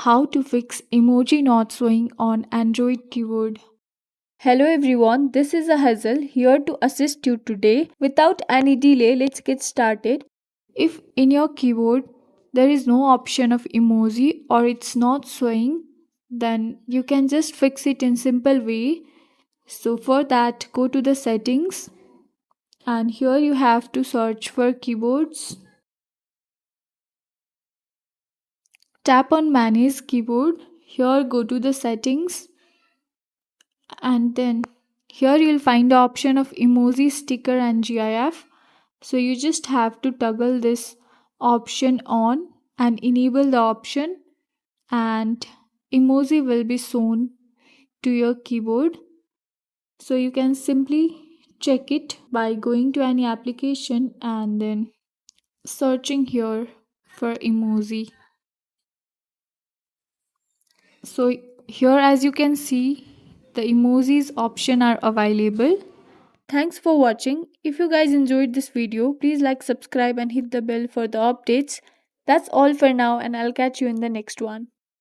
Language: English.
How to fix emoji not showing on Android keyboard. Hello everyone, this is a Hazel here to assist you today. Without any delay, let's get started. If in your keyboard there is no option of emoji or it's not showing, then you can just fix it in simple way. So for that, go to the settings and here you have to search for keyboards. Tap on manage keyboard. Here go to the settings and then here you'll find the option of emoji sticker and GIF. So you just have to toggle this option on and enable the option and emoji will be shown to your keyboard. So you can simply check it by going to any application and then searching here for emoji. So here as you can see the emojis option are available. Thanks for watching. If you guys enjoyed this video, please like, subscribe and hit the bell for the updates. That's all for now and I'll catch you in the next one.